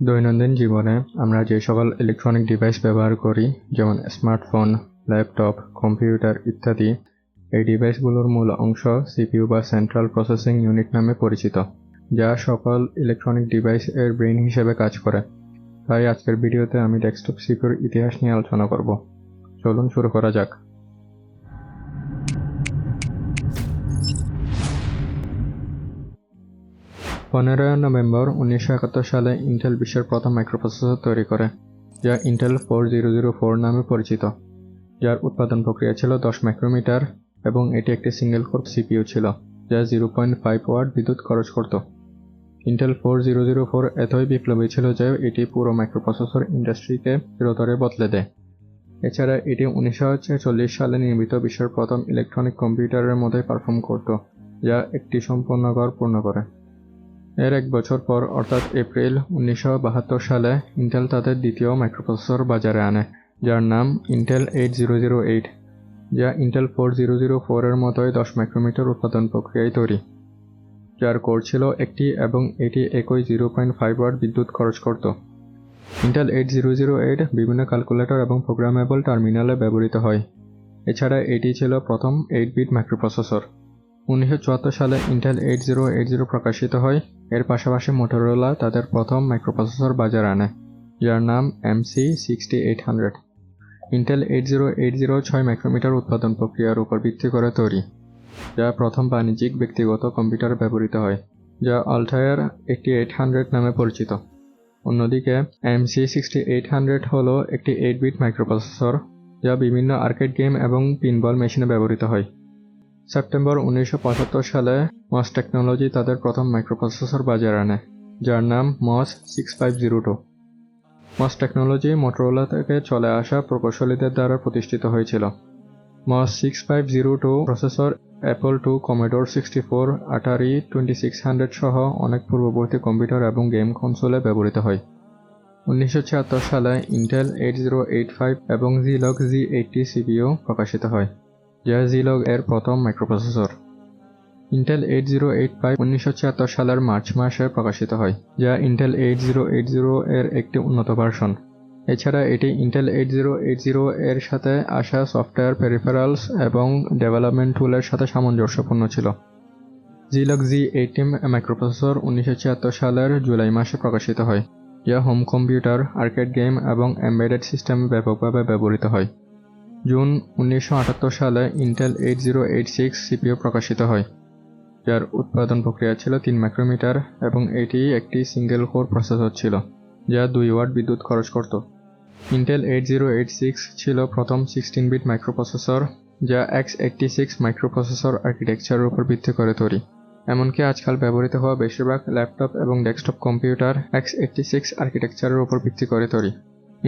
দৈনন্দিন জীবনে আমরা যে সকল ইলেকট্রনিক ডিভাইস ব্যবহার করি, যেমন স্মার্টফোন, ল্যাপটপ, কম্পিউটার ইত্যাদি, এই ডিভাইসগুলোর মূল অংশ সিপিইউ বা সেন্ট্রাল প্রসেসিং ইউনিট নামে পরিচিত, যা সকল ইলেকট্রনিক ডিভাইস এর ব্রেইন হিসেবে কাজ করে। তাই আজকের ভিডিওতে আমি ডেস্কটপ সিপিইউর ইতিহাস নিয়ে আলোচনা করব। চলুন শুরু করা যাক। 15 নভেম্বর 1971 সালে ইন্টেল বিশ্বের প্রথম মাইক্রোপ্রসেসর তৈরি করে, যা ইন্টেল 4004 নামে পরিচিত, যার উৎপাদন প্রক্রিয়া ছিল 10 মাইক্রোমিটার এবং এটি একটি সিঙ্গেল কোর সিপিইউ ছিল, যা 0.5 ওয়াট বিদ্যুৎ খরচ করত। ইন্টেল 4004 এতই বিপ্লবী ছিল যে এটি পুরো মাইক্রোপ্রসেসর ইন্ডাস্ট্রিকে চিরতরে বদলে দেয়। এছাড়া এটি 1946 সালে নির্মিত বিশ্বের প্রথম ইলেকট্রনিক কম্পিউটারের মতোই পারফর্ম করত, যা একটি সম্পূর্ণ ঘর পূর্ণ করে। এর এক বছর পর অর্থাৎ এপ্রিল 1972 সালে ইন্টেল তাদের দ্বিতীয় মাইক্রোপ্রসেসর বাজারে আনে, যার নাম ইন্টেল 8008, যা ইন্টেল 4004 এর মতোই 10 মাইক্রোমিটার উৎপাদন প্রক্রিয়ায় তৈরি, যার কোর ছিল একটি এবং এটি একই 0.5 ওয়াট বিদ্যুৎ খরচ করত। ইন্টেল 8008 বিভিন্ন ক্যালকুলেটর এবং প্রোগ্রামেবল টার্মিনালে ব্যবহৃত হয়। এছাড়া এটি ছিল প্রথম 8-বিট মাইক্রোপ্রসেসর। 1974 সালে ইন্টেল 8080 প্রকাশিত হয়। এর পাশাপাশি মোটরোলা তাদের প্রথম মাইক্রোপ্রসেসর বাজারে আনে, যার নাম MC6800। ইন্টেল 8080 6 মাইক্রোমিটার উৎপাদন প্রক্রিয়ার উপর ভিত্তি করে তৈরি, যা প্রথম বাণিজ্যিক ব্যক্তিগত কম্পিউটারে ব্যবহৃত হয়, যা আল্টায়ার 8800 নামে পরিচিত। অন্যদিকে MC6800 হল একটি 8-বিট মাইক্রোপ্রসেসর, যা বিভিন্ন আর্কেড গেম এবং পিনবল মেশিনে ব্যবহৃত হয়। সেপ্টেম্বর 1975 সালে মস টেকনোলজি তাদের প্রথম মাইক্রোপ্রসেসর বাজারে আনে, যার নাম মস 6502। মস টেকনোলজি মোটরোলা থেকে চলে আসা প্রকৌশলীদের দ্বারা প্রতিষ্ঠিত হয়েছিল। মস 6502 processor Apple II, commodore 64, Attari 2600 সহ অনেক পূর্ববর্তী কম্পিউটার এবং গেম কনসোলে ব্যবহৃত হয়। 1976 সালে ইন্টেল 8085 এবং জিলগ G80 সিপিইউ প্রকাশিত হয়, যা জিলগ এর প্রথম মাইক্রোপ্রসেসর। ইন্টেল 8085 1976 সালের মার্চ মাসে প্রকাশিত হয়, যা ইন্টেল 8080 এর একটি উন্নত ভার্সন। এছাড়া এটি ইন্টেল 8080 এর সাথে আসা সফটওয়্যার পেরিফেরালস এবং ডেভেলপমেন্ট টুলের সাথে সামঞ্জস্যপূর্ণ ছিল। জিলগ G80 মাইক্রোপ্রসেসর 1976 সালের জুলাই মাসে প্রকাশিত হয়, যা হোম কম্পিউটার, আর্কেড গেম এবং এমবেডেড সিস্টেমে ব্যাপকভাবে ব্যবহৃত হয়। জুন 1978 সালে ইন্টেল 8086 সিপিইউ প্রকাশিত হয়, যার উৎপাদন প্রক্রিয়া ছিল 3 মাইক্রোমিটার এবং এটি একটি সিঙ্গেল কোর প্রসেসর ছিল, যা 2 ওয়াট বিদ্যুৎ খরচ করত। ইন্টেল 8086 ছিল প্রথম 16-বিট মাইক্রোপ্রসেসর, যা x86 মাইক্রোপ্রসেসর আর্কিটেকচারের উপর ভিত্তি করে তৈরি। এমনকি আজকাল ব্যবহৃত হওয়া বেশিরভাগ ল্যাপটপ এবং ডেস্কটপ কম্পিউটার x86 আর্কিটেকচারের উপর ভিত্তি করে তৈরি।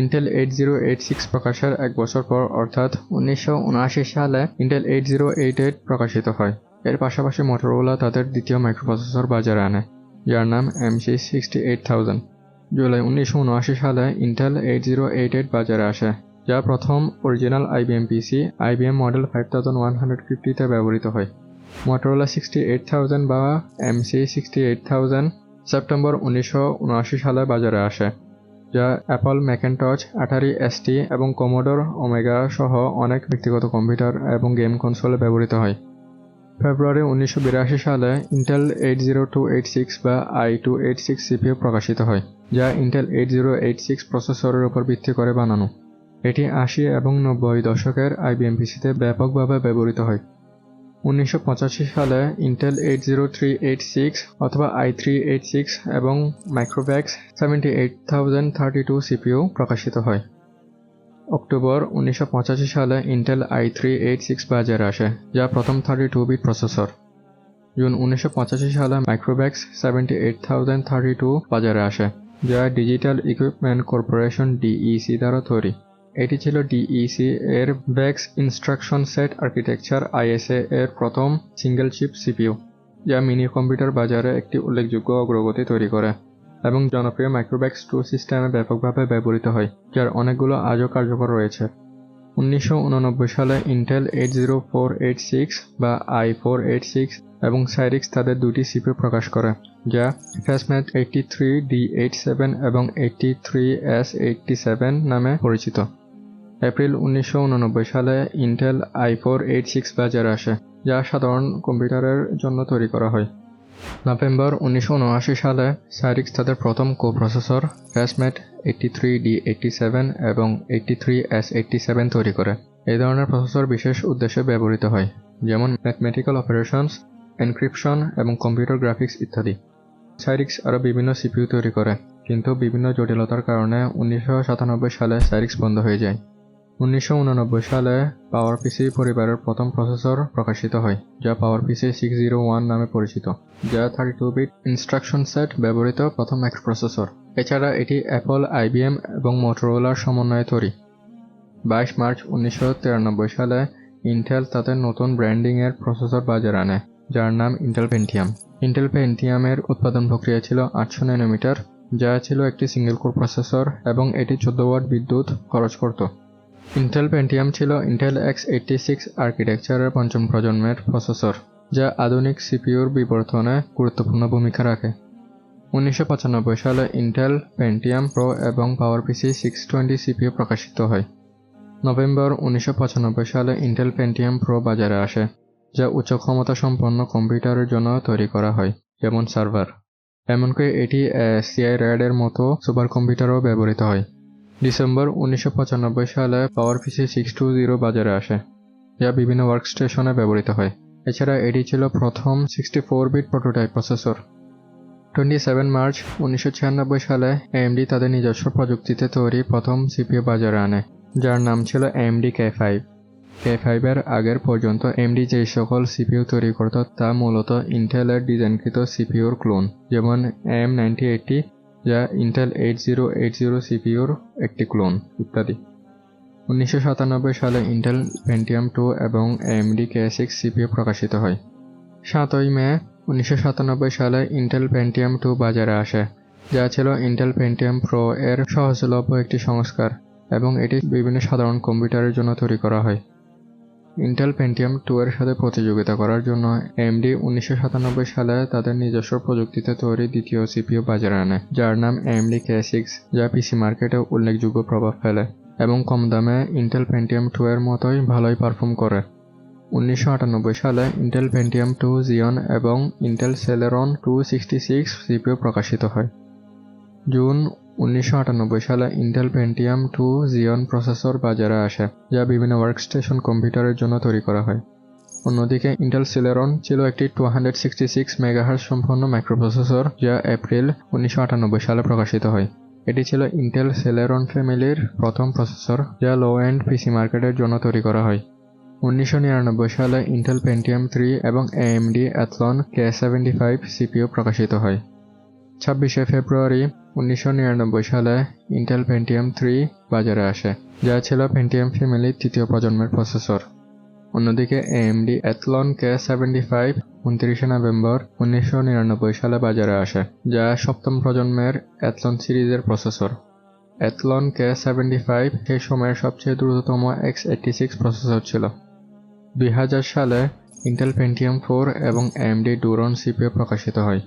ইন্টেল 8086 প্রকাশের এক বছর পর অর্থাৎ 1979 সালে ইন্টেল 8088 প্রকাশিত হয়। এর পাশাপাশি মোটরোলা তাদের দ্বিতীয় মাইক্রোপ্রসেসর বাজারে আনে, যার নাম MC68000। জুলাই 1979 সালে ইন্টেল 8088 বাজারে আসে, যা প্রথম অরিজিনাল IBM পিসি IBM মডেল 5150-তে ব্যবহৃত হয়। মোটরোলা 68000 বা MC68000 সেপ্টেম্বর 1979 সালে বাজারে আসে, যা অ্যাপল ম্যাকিনটশ, আটারি ST এবং কমোডোর ওমেগা সহ অনেক ব্যক্তিগত কম্পিউটার এবং গেম কনসোলে ব্যবহৃত হয়। ফেব্রুয়ারি 1982 সালে ইন্টেল 80286 বা i286 সিপিইউ প্রকাশিত হয়, যা ইন্টেল 8086 প্রসেসরের উপর ভিত্তি করে বানানো। এটি 80 এবং 90 দশকের IBM পিসিতে ব্যাপকভাবে ব্যবহৃত হয়। 1985 সালে ইন্টেল 80386 অথবা i386 এবং মাইক্রোভ্যাক্স 78032 সিপিইউ প্রকাশিত হয়। অক্টোবর 1985 সালে ইন্টেল i386 বাজারে আসে, যা প্রথম 32-বিট প্রসেসর। জুন 1985 সালে মাইক্রোভ্যাক্স 78032 বাজারে আসে, যা ডিজিটাল ইকুইপমেন্ট কর্পোরেশন DEC দ্বারা তৈরি। এটি ছিল DEC এর Vax instruction set architecture ISA এর প্রথম সিঙ্গেল চিপ সিপিইউ, যা মিনি কম্পিউটার বাজারে একটি উল্লেখযোগ্য অগ্রগতি তৈরি করে এবং জনপ্রিয় মাইক্রোভ্যাক্স 2 সিস্টেমে ব্যাপকভাবে ব্যবহৃত হয়, যার অনেকগুলো আজও কার্যকর রয়েছে। 1989 সালে ইন্টেল 80486 বা i486 এবং সাইরিক্স তাদের দুটি সিপিইউ প্রকাশ করে, যা ফ্যাসম্যাট 83D87 এবং 83S87 নামে পরিচিত। এপ্রিল 1989 সালে ইন্টেল i486 বাজারে আসে, যা সাধারণ কম্পিউটারের জন্য তৈরি করা হয়। নভেম্বর 1979 সালে সাইরিক্স তাদের প্রথম কোপ্রসেসর ফ্যাসম্যাট 83D87 এবং 83S87 তৈরি করে। এই ধরনের প্রসেসর বিশেষ উদ্দেশ্যে ব্যবহৃত হয়, যেমন ম্যাথমেটিক্যাল অপারেশনস, এনক্রিপশন এবং কম্পিউটার গ্রাফিক্স ইত্যাদি। সাইরিক্স আরও বিভিন্ন সিপিইউ তৈরি করে, কিন্তু বিভিন্ন জটিলতার কারণে 1997 সালে সাইরিক্স বন্ধ হয়ে যায়। 1989 সালে পাওয়ারপিসি পরিবারের প্রথম প্রসেসর প্রকাশিত হয়, যা পাওয়ারপিসি 601 নামে পরিচিত, যা 32-বিট ইনস্ট্রাকশন সেট ব্যবহৃত প্রথম মাইক্রোপ্রসেসর। এছাড়া এটি অ্যাপল, আইবিএম এবং মোটরোলার সমন্বয়ে তৈরি। 22 মার্চ 1993 সালে ইন্টেল তাদের নতুন ব্র্যান্ডিংয়ের প্রসেসর বাজারে আনে, যার নাম ইন্টেল পেন্টিয়াম। ইন্টেল পেন্টিয়ামের উৎপাদন প্রক্রিয়া ছিল 800 ন্যানোমিটার, যা ছিল একটি সিঙ্গেল কোর প্রসেসর এবং এটি 14 ওয়াট বিদ্যুৎ খরচ করত। ইন্টেল পেন্টিয়াম ছিল ইন্টেল x86 আর্কিটেকচারের পঞ্চম প্রজন্মের প্রসেসর, যা আধুনিক সিপিইউর বিবর্তনে গুরুত্বপূর্ণ ভূমিকা রাখে। 1995 সালে ইন্টেল পেন্টিয়াম প্রো এবং পাওয়ারপিসি 620 সিপিইউ প্রকাশিত হয়। নভেম্বর 1995 সালে ইন্টেল পেন্টিয়াম প্রো বাজারে আসে, যা উচ্চ ক্ষমতা সম্পন্ন কম্পিউটারের জন্য তৈরি করা হয়, যেমন সার্ভার। এমনকি এটি SCI RAD এর মতো সুপার কম্পিউটারও ব্যবহৃত হয়। ডিসেম্বর 1995 সালে পাওয়ারপিসি 620 বাজারে আসে, যা বিভিন্ন ওয়ার্কস্টেশনে ব্যবহৃত হয়। এছাড়া এটি ছিল প্রথম 64-বিট প্রোটোটাইপ প্রসেসর। 27 মার্চ 1996 সালে AMD তাদের নিজস্ব প্রযুক্তিতে তৈরি প্রথম সিপিইউ বাজারে আনে, যার নাম ছিল AMD K5। K5 এর আগের পর্যন্ত AMD যে সকল সিপিইউ তৈরি করত তা মূলত ইন্টেলের ডিজাইনকৃত সিপিইউর ক্লোন, যেমন AM9080, যা ইন্টেল 8080 সিপিইউর একটি ক্লোন, ইত্যাদি। 1997 সালে ইন্টেল পেন্টিয়াম 2 এবং AMD K6 সিপিইউ প্রকাশিত হয়। 7 মে 1997 সালে ইন্টেল পেন্টিয়াম 2 বাজারে আসে, যা ছিল ইন্টেল পেন্টিয়াম প্রো এর সহজলভ্য একটি সংস্কার এবং এটি বিভিন্ন সাধারণ কম্পিউটারের জন্য তৈরি করা হয়। ইন্টেল পেন্টিয়াম 2 এর সাথে প্রতিযোগিতা করার জন্য AMD 1997 সালে তাদের নিজস্ব প্রযুক্তিতে তৈরি দ্বিতীয় সিপিইউ বাজারে আনে, যার নাম AMD K6, যা পিসি মার্কেটে উল্লেখযোগ্য প্রভাব ফেলে এবং কম দামে ইন্টেল পেন্টিয়াম 2 এর মতোই ভালোই পারফর্ম করে। 1998 সালে ইন্টেল পেন্টিয়াম 2 Xeon এবং ইন্টেল Celeron 266 সিপিইউ প্রকাশিত হয়। জুন 1998 সালে ইন্টেল পেন্টিয়াম 2 Xeon প্রসেসর বাজারে আসে, যা বিভিন্ন ওয়ার্কস্টেশন কম্পিউটারের জন্য তৈরি করা হয়। অন্যদিকে ইন্টেল Celeron ছিল একটি 266 মেগাহার্টজ সম্পন্ন মাইক্রোপ্রসেসর, যা এপ্রিল 1998 সালে প্রকাশিত হয়। এটি ছিল ইন্টেল Celeron ফ্যামিলির প্রথম প্রসেসর, যা লো-এন্ড পিসি মার্কেটের জন্য তৈরি করা হয়। 1999 সালে ইন্টেল পেন্টিয়াম 3 এবং AMD Athlon K75 সিপিইউ প্রকাশিত হয়। 26 ফেব্রুয়ারি 1999 সালে ইন্টেল পেন্টিয়াম 3 বাজারে আসে, যা ছিল পেন্টিয়াম ফ্যামিলির তৃতীয় প্রজন্মের প্রসেসর। অন্যদিকে AMD Athlon K75 29 নভেম্বর 1999 সালে বাজারে আসে, যা সপ্তম প্রজন্মের Athlon সিরিজের প্রসেসর। Athlon K75 সেই সময়ের সবচেয়ে দ্রুততম x86 প্রসেসর ছিল। 2000 সালে ইন্টেল পেন্টিয়াম 4 এবং AMD Duron সিপিইউ প্রকাশিত হয়।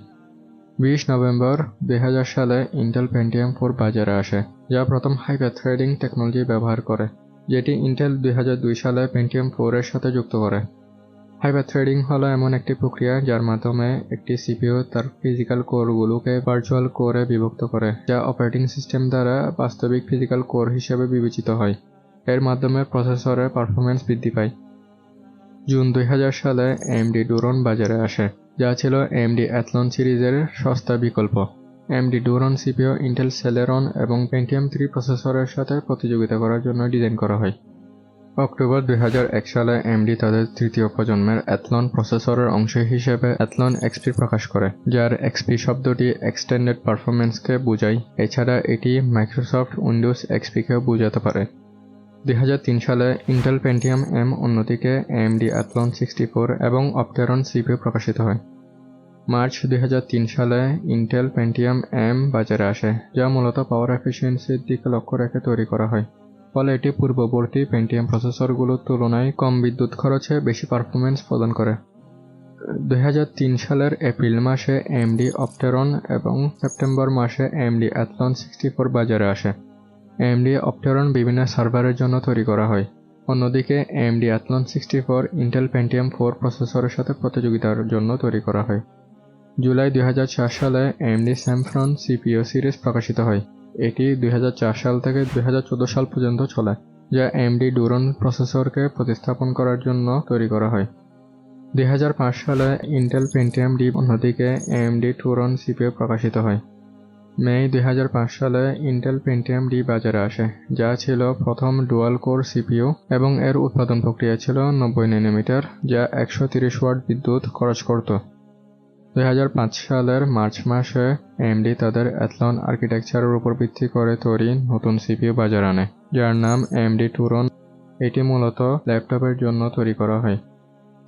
20 নভেম্বর 2000 সালে ইন্টেল পেন্টিয়াম 4 বাজারে আসে, যা প্রথম হাইপার থ্রেডিং টেকনোলজি ব্যবহার করে, যেটি ইন্টেল 2002 সালে পেন্টিয়াম 4 এর সাথে যুক্ত করে। হাইপার থ্রেডিং হলো এমন একটি প্রক্রিয়া যার মাধ্যমে একটি সিপিইউ তার ফিজিক্যাল কোরগুলোকে ভার্চুয়াল কোরে বিভক্ত করে, যা অপারেটিং সিস্টেম দ্বারা বাস্তবিক ফিজিক্যাল কোর হিসেবে বিবেচিত হয়। এর মাধ্যমে প্রসেসরের পারফরম্যান্স বৃদ্ধি পায়। জুন 2000 সালে AMD Duron বাজারে আসে, যা ছিল AMD Athlon সিরিজের সস্তা বিকল্প। AMD Duron CPU Intel Celeron এবং পেন্টিয়াম 3 প্রসেসরের সাথে প্রতিযোগিতা করার জন্য ডিজাইন করা হয়। অক্টোবর 2001 সালে AMD তাদের তৃতীয় প্রজন্মের Athlon প্রসেসরের অংশ হিসেবে Athlon XP প্রকাশ করে, যার XP শব্দটি এক্সটেন্ডেড পারফরম্যান্সকে বোঝায়। এছাড়া এটি মাইক্রোসফট উইন্ডোজ XP-কেও বোঝাতে পারে। 2003 সালে ইন্টেল পেন্টিয়াম M অন্যদিকে AMD Athlon 64 এবং Opteron সিপিইউ প্রকাশিত হয়। মার্চ 2003 সালে ইন্টেল পেন্টিয়াম M বাজারে আসে, যা মূলত পাওয়ার এফিসিয়েন্সির দিকে লক্ষ্য রেখে তৈরি করা হয়। ফলে এটি পূর্ববর্তী পেন্টিয়াম প্রসেসরগুলোর তুলনায় কম বিদ্যুৎ খরচে বেশি পারফরম্যান্স প্রদান করে। 2003 সালের এপ্রিল মাসে AMD Opteron এবং সেপ্টেম্বর মাসে AMD Athlon 64 বাজারে আসে। AMD Opteron বিভিন্ন সার্ভারের জন্য তৈরি করা হয়। অন্যদিকে AMD Athlon 64 Intel Pentium 4 প্রসেসরের সাথে প্রতিযোগিতার জন্য তৈরি করা হয়। জুলাই 2004 সালে AMD Sempron CPU সিরিজ প্রকাশিত হয়। এটি 2004 সাল থেকে 2014 সাল পর্যন্ত চলে, যা AMD Duron প্রসেসরকে প্রতিস্থাপন করার জন্য তৈরি করা হয়। 2005 সালে Intel Pentium D অন্যদিকে AMD Turon CPU প্রকাশিত হয়। মে 2005 সালে Intel Pentium D বাজারে আসে, যা ছিল প্রথম ডুয়াল কোর CPU এবং এর উৎপাদন প্রক্রিয়া ছিল 90 ন্যানোমিটার, যা 130 ওয়াট বিদ্যুৎ খরচ করত। 2005 সালের মার্চ মাসে AMD তাদের Athlon আর্কিটেকচারের উপর ভিত্তি করে তৈরি নতুন CPU বাজারে আনে, যার নাম AMD Turon। এটি মূলত ল্যাপটপের জন্য তৈরি করা হয়।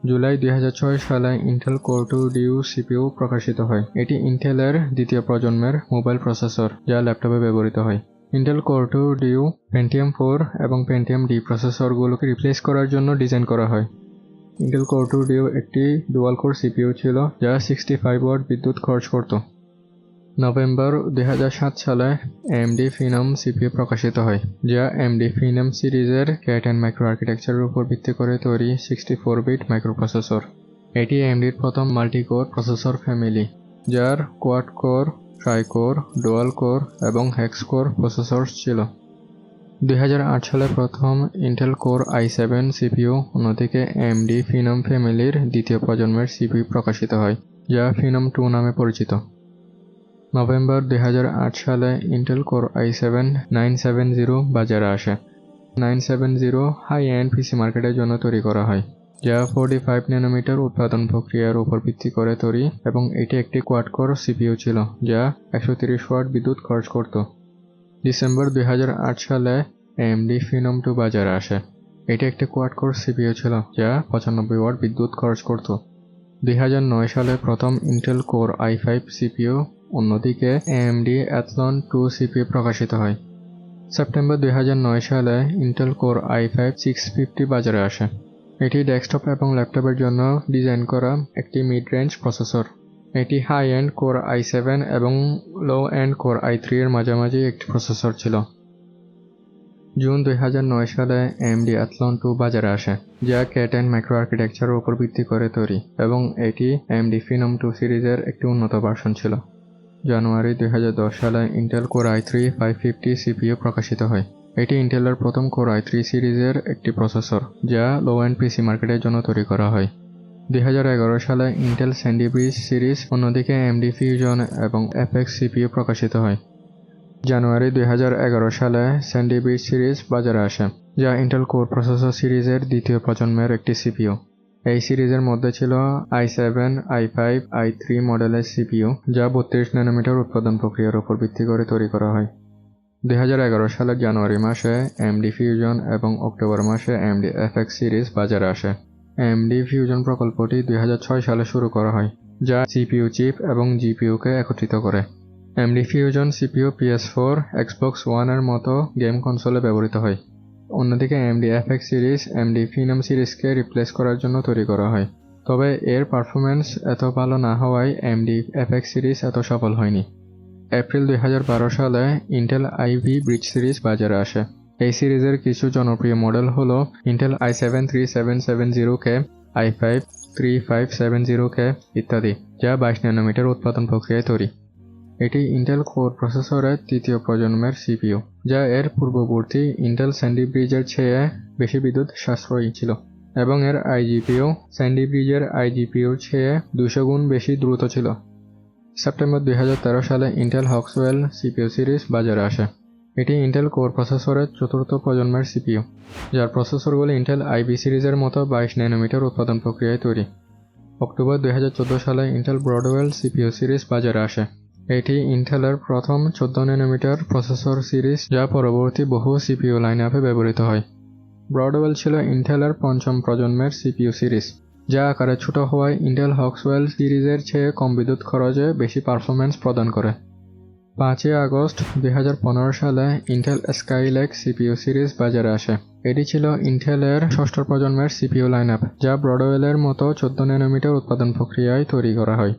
জুলাই 2006 সালে Intel Core 2 Duo CPU প্রকাশিত হয়। এটি ইন্টেলের দ্বিতীয় প্রজন্মের মোবাইল প্রসেসর, যা ল্যাপটপে ব্যবহৃত হয়। Intel Core 2 Duo Pentium 4 এবং Pentium D প্রসেসরগুলোকে রিপ্লেস করার জন্য ডিজাইন করা হয়। Intel Core 2 Duo একটি ডুয়াল কোর CPU ছিল, যা 65 ওয়াট বিদ্যুৎ খরচ করত। নভেম্বর 2007 সালে AMD Phenom CPU প্রকাশিত হয়, যা AMD Phenom সিরিজের Cat-10 মাইক্রো আর্কিটেকচারের উপর ভিত্তি করে তৈরি 64-বিট মাইক্রোপ্রসেসর। এটি AMD-র প্রথম মাল্টি-কোর প্রসেসর ফ্যামিলি, যার quad core, try-core, dual core এবং হেক্স কোর প্রসেসর ছিল। 2008 সালে প্রথম Intel Core i7 CPU অন্যদিকে AMD Phenom ফ্যামিলির দ্বিতীয় প্রজন্মের CPU প্রকাশিত হয়, যা Phenom 2 নামে পরিচিত। নভেম্বর 2008 সালে Intel Core i7-970 বাজারে আসে। 970 হাই-এন্ড পিসি মার্কেটের জন্য তৈরি করা হয়, যা 45 ন্যানোমিটার উৎপাদন প্রক্রিয়ার উপর ভিত্তি করে তৈরি এবং এটি একটি কোয়াড-কোর CPU ছিল, যা 130 ওয়াট বিদ্যুৎ খরচ করত। ডিসেম্বর 2008 সালে AMD Phenom 2 বাজারে আসে। এটি একটি কোয়াড-কোর CPU ছিল, যা 95 ওয়াট বিদ্যুৎ খরচ করত। 2009 সালে প্রথম Intel Core i5 CPU অন্যদিকে AMD Athlon 2 CPU প্রকাশিত হয়। সেপ্টেম্বর 2009 সালে Intel Core i5 650 বাজারে আসে। এটি ডেস্কটপ এবং ল্যাপটপের জন্য ডিজাইন করা একটি মিড-রেঞ্জ প্রসেসর। এটি হাই-এন্ড Core i7 এবং লো-এন্ড Core i3 এর মাঝামাঝি একটি প্রসেসর ছিল। জুন 2009 সালে AMD Athlon 2 বাজারে আসে, যা Cat-10 মাইক্রো আর্কিটেকচারের উপর ভিত্তি করে তৈরি এবং এটি AMD Phenom 2 সিরিজের একটি উন্নত ভার্সন ছিল। জানুয়ারি 2010 সালে Intel Core i3 550 CPU প্রকাশিত হয়। এটি ইন্টেলের প্রথম Core i3 সিরিজের একটি প্রসেসর, যা লো-এন্ড পিসি মার্কেটের জন্য তৈরি করা হয়। 2011 সালে Intel Sandy Bridge সিরিজ অন্যদিকে AMD Fusion এবং Apex CPU প্রকাশিত হয়। জানুয়ারি 2011 সালে Sandy Bridge সিরিজ বাজারে আসে, যা Intel Core প্রসেসর সিরিজের দ্বিতীয় প্রজন্মের একটি CPU। এই সিরিজের মধ্যে ছিল i7, i5, i3 মডেলের CPU, যা 32 ন্যানোমিটার উৎপাদন প্রক্রিয়ার উপর ভিত্তি করে তৈরি করা হয়। 2011 সালের জানুয়ারি মাসে AMD Fusion এবং অক্টোবর মাসে AMD FX সিরিজ বাজারে আসে। AMD Fusion প্রকল্পটি 2006 সালে শুরু করা হয়, যা CPU চিপ এবং GPU-কে একত্রিত করে। AMD Fusion CPU PS4, Xbox One এর মতো গেম কনসোলে ব্যবহৃত হয়। অন্যদিকে AMD FX series AMD Phenom সিরিজকে রিপ্লেস করার জন্য তৈরি করা হয়, তবে এর পারফরম্যান্স এত ভালো না হওয়ায় AMD FX সিরিজ এত সফল হয়নি। এপ্রিল 2012 সালে Intel Ivy Bridge সিরিজ বাজারে আসে। এই সিরিজের কিছু জনপ্রিয় মডেল হল Intel i7-3770K, i5 3570K ইত্যাদি, যা 22 ন্যানোমিটার উৎপাদন প্রক্রিয়ায় তৈরি। এটি Intel Core প্রসেসরের তৃতীয় প্রজন্মের CPU, যা এর পূর্ববর্তী Intel Sandy Bridge-এর চেয়ে বেশি বিদ্যুৎ সাশ্রয়ী ছিল এবং এর iGPU Sandy Bridge-এর iGPU-র চেয়ে 200 গুণ বেশি দ্রুত ছিল। সেপ্টেম্বর 2013 সালে Intel Hawkswell CPU সিরিজ বাজারে আসে। এটি Intel Core প্রসেসরের চতুর্থ প্রজন্মের CPU, যার প্রসেসরগুলি Intel Ivy সিরিজের মতো 22 ন্যানোমিটার উৎপাদন প্রক্রিয়ায় তৈরি। অক্টোবর 2014 সালে Intel Broadwell CPU সিরিজ বাজারে আসে। এটি ইন্টেলের প্রথম 14 ন্যানোমিটার প্রসেসর সিরিজ, যা পরবর্তী বহু CPU লাইনআপে ব্যবহৃত হয়। ব্রডওয়েল ছিল ইন্টেলের পঞ্চম প্রজন্মের CPU সিরিজ, যা আকারে ছোট হওয়ায় Intel Hawkswell সিরিজের চেয়ে কম বিদ্যুৎ খরচে বেশি পারফরম্যান্স প্রদান করে। 5 আগস্ট 2015 সালে ইন্টেল স্কাইলেক সিপিইউ সিরিজ বাজারে আসে। এটি ছিল ইন্টেলের ষষ্ঠ প্রজন্মের সিপিইউ লাইনআপ, যা ব্রডওয়েলের মতো 14 ন্যানোমিটার উৎপাদন প্রক্রিয়ায় তৈরি করা হয়।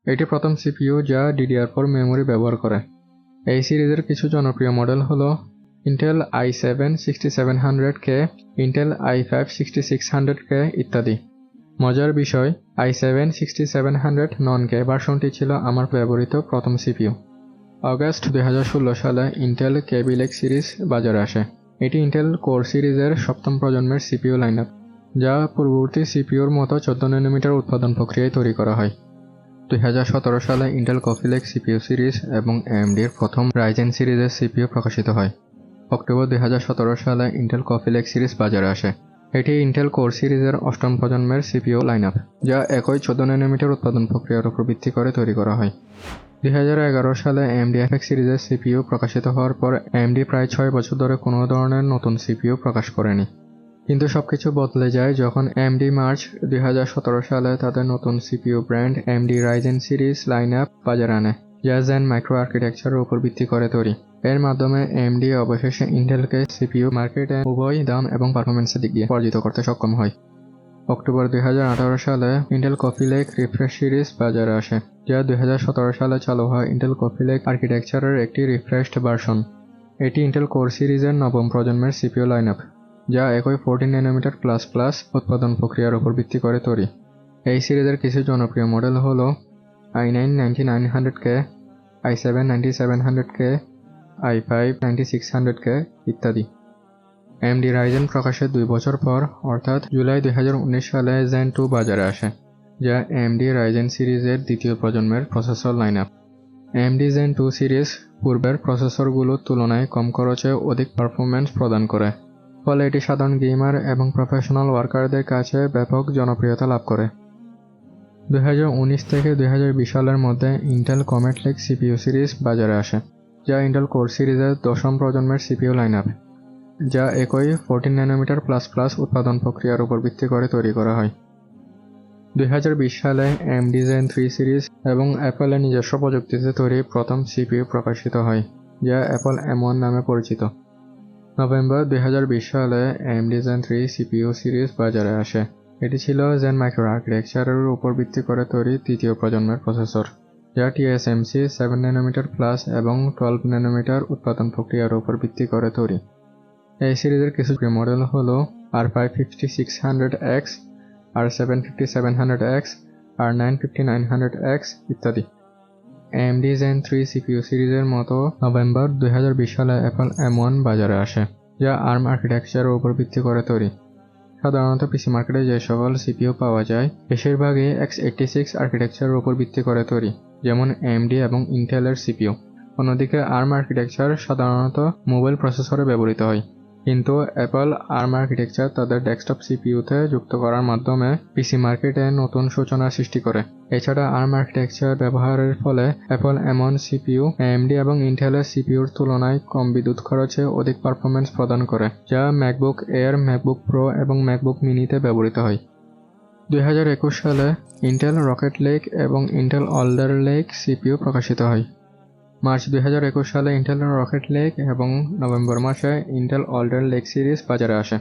এটি প্রথম সিপিইউ যা DDR4 মেমরি ব্যবহার করে। এই সিরিজের কিছু জনপ্রিয় মডেল হল Intel i7 6700K, Intel i5 6600K ইত্যাদি। মজার বিষয়, i7 6700 নন-K ভার্সনটি ছিল আমার ব্যবহৃত প্রথম সিপিইউ। অগাস্ট 2016 সালে ইন্টেল কেবি লেক সিরিজ বাজারে আসে। এটি ইন্টেল কোর সিরিজের সপ্তম প্রজন্মের সিপিইউ লাইনআপ, যা পূর্ববর্তী সিপিইউর মতো 14 ন্যানোমিটার উৎপাদন প্রক্রিয়ায় তৈরি করা হয়। 2017 সালে Intel coffee lake CPU series এবং AMD'র প্রথম রাইজেন সিরিজের সিপিইউ প্রকাশিত হয়। অক্টোবর 2017 সালে ইন্টেল কফি লেক সিরিজ বাজারে আসে। এটি ইন্টেল কোর সিরিজের অষ্টম প্রজন্মের সিপিইউ লাইনআপ, যা একই 14 ন্যানোমিটার উৎপাদন প্রক্রিয়ার উপর ভিত্তি করে তৈরি করা হয়। 2011 সালে AMD FX সিরিজের সিপিইউ প্রকাশিত হওয়ার পর AMD প্রায় 6 বছর ধরে কোনো ধরনের নতুন সিপিইউ প্রকাশ করেনি। কিন্তু সবকিছু বদলে যায় যখন AMD মার্চ 2017 সালে তাদের নতুন CPU brand AMD Ryzen series line-up বাজারে আনে, যা জেন মাইক্রো আর্কিটেকচারের উপর ভিত্তি করে তৈরি। এর মাধ্যমে AMD অবশেষে ইন্টেলকে সিপিইউ মার্কেটে উভয় দাম এবং পারফরম্যান্সের দিক দিয়ে পরাজিত করতে সক্ষম হয়। অক্টোবর 2018 সালে Intel coffee lake refresh series বাজারে আসে, যা 2017 সালে চালু হয় ইন্টেল কফি লেক আর্কিটেকচারের একটি রিফ্রেশড ভার্সন। এটি ইন্টেল কোর সিরিজের নবম প্রজন্মের সিপিইউ লাইনআপ, যা একই 14 ন্যানোমিটার প্লাস উৎপাদন প্রক্রিয়ার উপর ভিত্তি করে তৈরি। এই সিরিজের কিছু জনপ্রিয় মডেল হল i9 9900K, i7 9700K, i5 9600K ইত্যাদি। AMD Ryzen প্রকাশের 2 বছর পর অর্থাৎ জুলাই 2019 সালে Zen 2 বাজারে আসে, যা AMD Ryzen সিরিজের দ্বিতীয় প্রজন্মের processor line-up. AMD Zen 2 series পূর্বের প্রসেসরগুলোর তুলনায় কম খরচে অধিক পারফরম্যান্স প্রদান করে, ফলে এটি সাধারণ গেমার এবং প্রফেশনাল ওয়ার্কারদের কাছে ব্যাপক জনপ্রিয়তা লাভ করে। 2019 থেকে 2020 সালের মধ্যে Intel comet lake CPU series বাজারে আসে, যা ইন্টেল কোর সিরিজের দশম প্রজন্মের সিপিইউ লাইনআপ, যা একই 14 ন্যানোমিটার প্লাস উৎপাদন প্রক্রিয়ার উপর ভিত্তি করে তৈরি করা হয়। 2020 সালে AMD Zen 3 সিরিজ এবং অ্যাপলের নিজস্ব প্রযুক্তিতে তৈরি প্রথম সিপিইউ প্রকাশিত হয়, যা অ্যাপল M1 নামে পরিচিত। নভেম্বর 2020 সালে AMD Zen 3 সিপিইউ সিরিজ বাজারে আসে। এটি ছিল জেন মাইক্রো আর্কিটেকচারের উপর ভিত্তি করে তৈরি তৃতীয় প্রজন্মের প্রসেসর, যা TSMC 7 ন্যানোমিটার প্লাস এবং 12 ন্যানোমিটার উৎপাদন প্রক্রিয়ার উপর ভিত্তি করে তৈরি। এই সিরিজের কিছু মডেল হল R5 5600X, R7 5700X, R9 5900X ইত্যাদি। AMD Zen 3 সিপিইউ সিরিজের মতো নভেম্বর 2020 সালে অ্যাপল M1 বাজারে আসে, যা ARM আর্কিটেকচারের উপর ভিত্তি করে তৈরি। সাধারণত পিসি মার্কেটে যে সকল সিপিইউ পাওয়া যায় বেশিরভাগই x86 আর্কিটেকচারের উপর ভিত্তি করে তৈরি, যেমন AMD এবং ইন্টেলের সিপিইউ। অন্যদিকে ARM আর্কিটেকচার সাধারণত মোবাইল প্রসেসরে ব্যবহৃত হয়, কিন্তু অ্যাপল ARM আর্কিটেকচার তাদের ডেস্কটপ সিপিইউতে যুক্ত করার মাধ্যমে পিসি মার্কেটে নতুন সূচনার সৃষ্টি করে। এছাড়া ARM আর্কিটেকচার ব্যবহারের ফলে অ্যাপল M1 সিপিইউ AMD এবং ইন্টেলের সিপিইউর তুলনায় কম বিদ্যুৎ খরচে অধিক পারফরম্যান্স প্রদান করে, যা ম্যাকবুক এয়ার, ম্যাকবুক প্রো এবং ম্যাকবুক মিনিতে ব্যবহৃত হয়। 2021 সালে ইন্টেল রকেট লেক এবং ইন্টেল অলডার লেক সিপিইউ প্রকাশিত হয়। মার্চ 2021 সালে ইন্টেল রকেট লেক এবং নভেম্বর মাসে ইন্টেল অলডার লেক সিরিজ বাজারে আসে।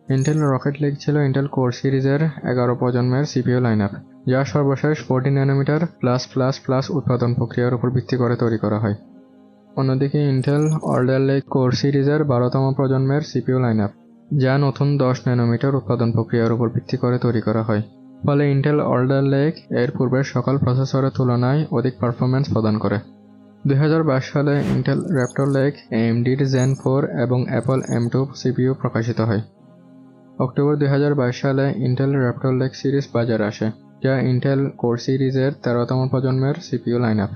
ইন্টেল রকেট লেক ছিল ইন্টেল কোর সিরিজের 11 প্রজন্মের সিপিইউ লাইনআপ, যা সর্বশেষ 14 ন্যানোমিটার প্লাস উৎপাদন প্রক্রিয়ার উপর ভিত্তি করে তৈরি করা হয়। অন্যদিকে ইন্টেল অলডার লেক কোর সিরিজের 12তম প্রজন্মের সিপিইউ লাইনআপ, যা নতুন 10 ন্যানোমিটার উৎপাদন প্রক্রিয়ার উপর ভিত্তি করে তৈরি করা হয়। ফলে ইন্টেল অলডার লেক এর পূর্বের সকল প্রসেসরের তুলনায় অধিক পারফরম্যান্স প্রদান করে। 2022 সালে ইন্টেল র্যাপটর লেক, AMD'র Zen 4 এবং অ্যাপল M2 সিপিইউ প্রকাশিত হয়। অক্টোবর 2022 সালে ইন্টেল র্যাপটর লেক সিরিজ বাজারে আসে, যা ইন্টেল কোর সিরিজের 13তম প্রজন্মের সিপিইউ লাইনআপ।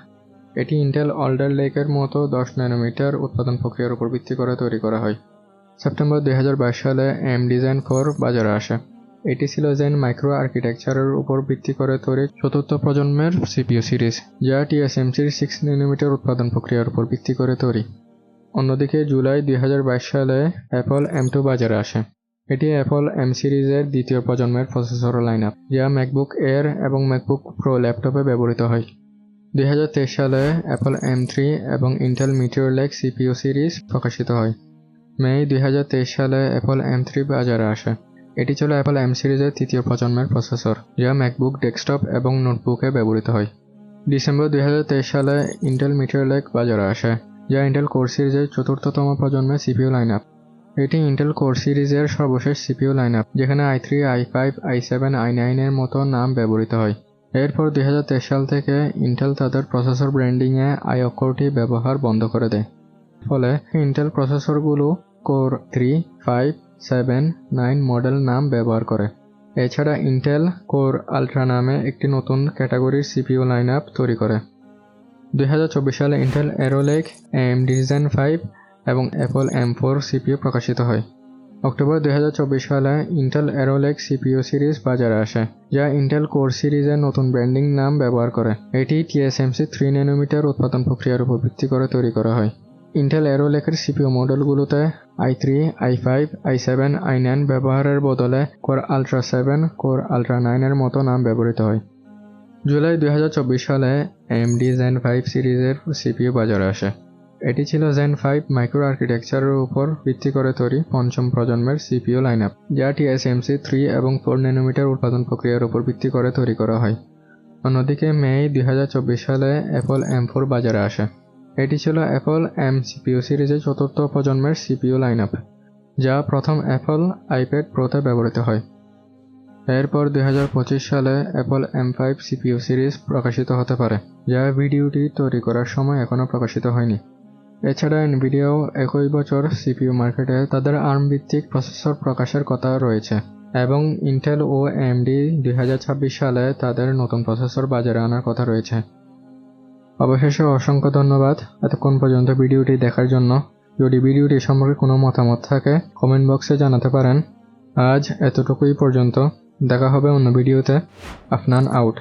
এটি ইন্টেল অলডার লেকের মতো 10 ন্যানোমিটার উৎপাদন প্রক্রিয়ার উপর ভিত্তি করে তৈরি করা হয়। সেপ্টেম্বর 2022 সালে AMD Zen 4 বাজারে আসে। এটি ছিল জেন মাইক্রো আর্কিটেকচারের উপর ভিত্তি করে তৈরি চতুর্থ প্রজন্মের সিপিইউ সিরিজ, যা TSMCর 6 ন্যানোমিটার উৎপাদন প্রক্রিয়ার উপর ভিত্তি করে তৈরি। অন্যদিকে জুলাই 2022 সালে অ্যাপল M2 বাজারে আসে। এটি অ্যাপল M সিরিজের দ্বিতীয় প্রজন্মের প্রসেসর লাইনআপ, যা ম্যাকবুক এয়ার এবং ম্যাকবুক প্রো ল্যাপটপে ব্যবহৃত হয়। 2023 সালে অ্যাপল M3 এবং Intel meteor lake CPU series প্রকাশিত হয়। মে 2023 সালে অ্যাপল M3 বাজারে আসে। এটি ছিল অ্যাপল M সিরিজের তৃতীয় প্রজন্মের প্রসেসর, যা ম্যাকবুক, ডেস্কটপ এবং নোটবুকে ব্যবহৃত হয়। ডিসেম্বর 2023 সালে ইন্টেল মিটিওর লেক বাজারে আসে, যা ইন্টেল কোর সিরিজের চতুর্থতম প্রজন্মের CPU লাইনআপ। এটি ইন্টেল কোর সিরিজের সর্বশেষ CPU লাইনআপ, যেখানে i3, i5, i7, i9 এর মতো নাম ব্যবহৃত হয়। এরপর 2023 সাল থেকে ইন্টেল তাদের প্রসেসর ব্র্যান্ডিংয়ে i অক্ষরটি ব্যবহার বন্ধ করে দেয়। ফলে ইন্টেল প্রসেসরগুলো কোর 3, 5, 7, 9 মডেল নাম ব্যবহার করে। এছাড়া ইন্টেল কোর আল্ট্রা নামে একটি নতুন ক্যাটাগরির CPU লাইনআপ তৈরি করে। 2024 সালে Intel arrow lake, AMD Zen 5 এবং অ্যাপল M4 CPU প্রকাশিত হয়। অক্টোবর 2024 সালে Intel arrow lake CPU series বাজারে আসে, যা ইন্টেল কোর সিরিজের নতুন ব্র্যান্ডিং নাম ব্যবহার করে। এটি TSMC 3 ন্যানোমিটার উৎপাদন প্রক্রিয়ার উপর ভিত্তি করে তৈরি করা হয়। ইন্টেল অ্যারো লেকের CPU মডেলগুলোতে i3, i5, i7, i9 ব্যবহারের বদলে কোর আল্ট্রা 7, কোর আল্ট্রা 9 এর মতো নাম ব্যবহৃত হয়। জুলাই 2024 সালে AMD Zen 5 সিরিজের CPU বাজারে আসে। এটি ছিল Zen 5 মাইক্রো আর্কিটেকচারের উপর ভিত্তি করে তৈরি পঞ্চম প্রজন্মের CPU লাইনআপ, যা TSMC 3 এবং 4 ন্যানোমিটার উৎপাদন প্রক্রিয়ার উপর ভিত্তি করে তৈরি করা হয়। অন্যদিকে মে 2024 সালে অ্যাপল M4 বাজারে আসে। এটি ছিল অ্যাপল M CPU সিরিজের চতুর্থ প্রজন্মের CPU লাইনআপ, যা প্রথম অ্যাপল আইপ্যাড প্রোতে ব্যবহৃত হয়। এরপর 2025 সালে অ্যাপল M5 CPU সিরিজ প্রকাশিত হতে পারে, যা ভিডিওটি তৈরি করার সময় এখনও প্রকাশিত হয়নি। এছাড়া এনভিডিয়াও একই বছর CPU মার্কেটে তাদের ARM ভিত্তিক প্রসেসর প্রকাশের কথা রয়েছে, এবং ইন্টেল ও AMD 2026 সালে তাদের নতুন প্রসেসর বাজারে আনার কথা রয়েছে। অবশেষে অসংখ্য ধন্যবাদ এতক্ষণ পর্যন্ত ভিডিওটি দেখার জন্য। যদি ভিডিওটি সম্পর্কে কোনো মতামত থাকে কমেন্ট বক্সে জানাতে পারেন। আজ এতটুকুই পর্যন্ত, দেখা হবে অন্য ভিডিওতে। আফনান আউট।